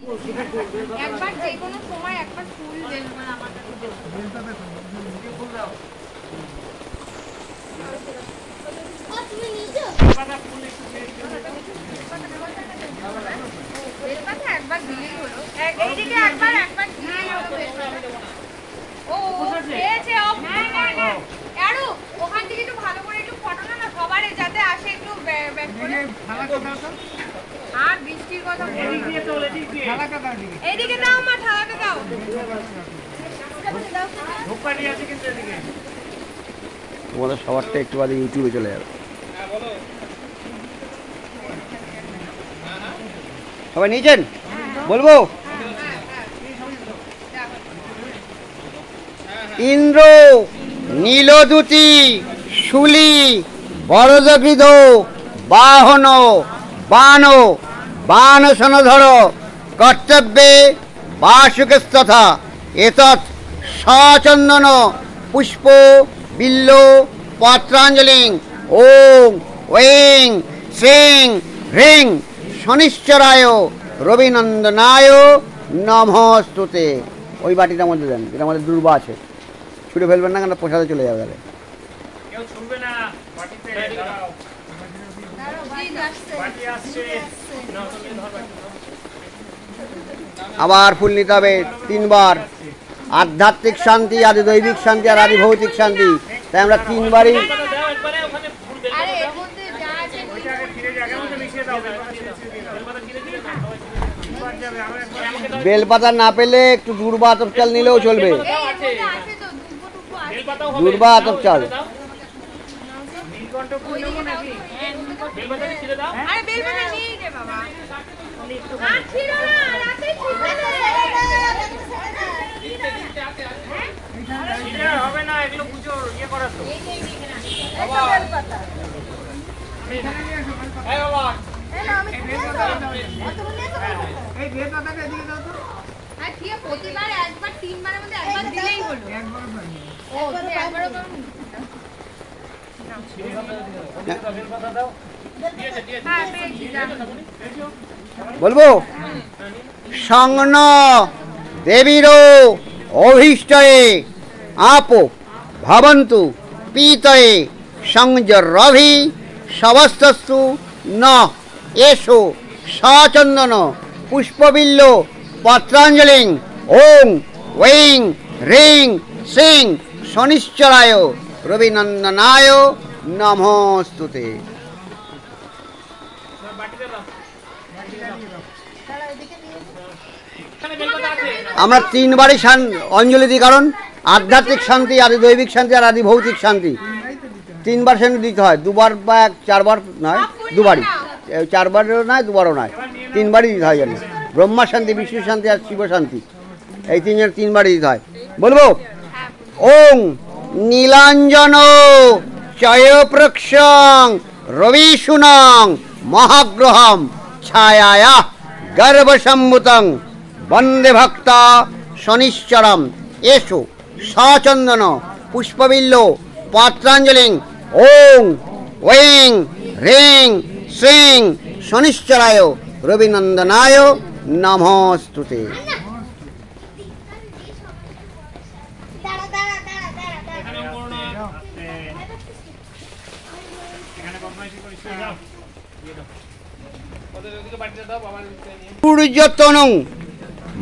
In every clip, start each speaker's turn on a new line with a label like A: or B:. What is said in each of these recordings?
A: একবার যে কোনো সময় একবার ফুল দেন আমার কাছে ফুল দাও। তুমি নিছো পাতা ফুল একটু বেলপাতা একবার দিলেই হলো। এইদিকে একবার দিলেই হলো। ও পেয়েছে ও না আরো ওখান থেকে একটু ভালো করে একটু ফটো না সবারে যাতে আসে একটু ব্যাক করে থালা কথা তো আর বৃষ্টির কথা বলি দিয়ে চলে দিকে থালাটা দাও দিকে এইদিকে দাও মা থালাটা দাও ধোপকাঠি আছে কিন্তু এদিকে
B: তোমাদের সবারটা একটু বাদে ইউটিউবে চলে যাবে।
A: হ্যাঁ বলো
B: সবাই নিয়েছেন বলবো ইন্দ্র নীলদূতি শুলি বরদগৃধ বাহন বাণ বাণসনধর কর্তব্যে বাসুকেস্তথা এতৎ সচন্দন পুষ্প বিল্ল পত্রাঞ্জলিং ওং ওং শ্রীং হ্রিং শনিশ্চরায় রবিনন্দনায় নমস্তুতে। ওই বাটিটার মধ্যে দেন, এটার মধ্যে দুর্বা আছে, ছুটে ফেলবেন না কেন প্রসাদে চলে যাবে। তাহলে
A: কেউ ছুঁড়বে না বাটিতে দাও বাটি আসছে
B: আবার ফুল নিতে হবে তিনবার। আধ্যাত্মিক শান্তি, আদি দৈবিক শান্তি আর আদি ভৌতিক শান্তি, তাই আমরা তিনবারই বেলপাতা না পেলে একটু দুর্বা আতপ চাল নিলেও চলবে। দুর্বা আতপ চাল
A: হবে না, এগুলো পুজো ইয়ে করা তো প্রতিবার একবার তিনবারের মধ্যে একবার দিলেই হলো।
B: বলবো সংন দেবীর অভীষ্টয়ে আপ ভবন্তু পীতয়ে সংযরভি সবস্তস্তু ন এসো সচন্দন পুষ্পবিল্ল পত্রাঞ্জলিং ওং ওং হ্রিং শ্রীং শনিশ্চরায় রবিনন্দনায় নমস্তুতে। আমরা তিনবারই অঞ্জলি দিই, কারণ আধ্যাত্মিক শান্তি, আদি দৈবিক শান্তি আর আদি ভৌতিক শান্তি তিনবার সেখানে দিতে হয়। দুবার বা চারবার নয়, দুবারই, চারবারও নয় দুবারও নয়, তিনবারই দিতে হয়। জানি ব্রহ্মা শান্তি, বিষ্ণু শান্তি আর শিব শান্তি, এই তিনবারই দিতে হয়। বলবো ওং নীলাঞ্জন চয়প্রক্ষং রবিশুনং মহাগ্রহম ছায়া গর্ভসম্ভূতং বন্দে ভক্তা শনিশ্চরম এসো সচন্দন পুষ্পবিল্ল পত্রাঞ্জলিং ওং ওং হ্রিং শ্রীং শনিশ্চরায় রবিনন্দনায় নমস্তুতে। সূর্যতনুং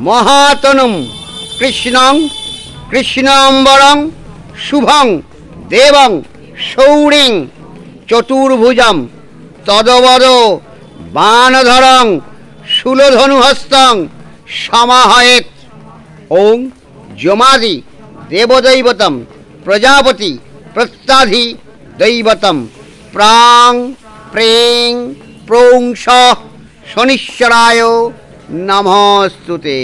B: মহাতনুং কৃষ্ণং কৃষ্ণাম্বরং শুভং দেবং সৌরিং চতুর্ভুজম তদবদ বাণধরং শূলধনুহস্তং সমাহয়েৎ ওং যমাদি দেবদৈবতম প্রজাপতি প্রত্যাধি দৈবতম প্রাং প্রেং প্রৌংস শনিশ্চরায় নমস্তুতে।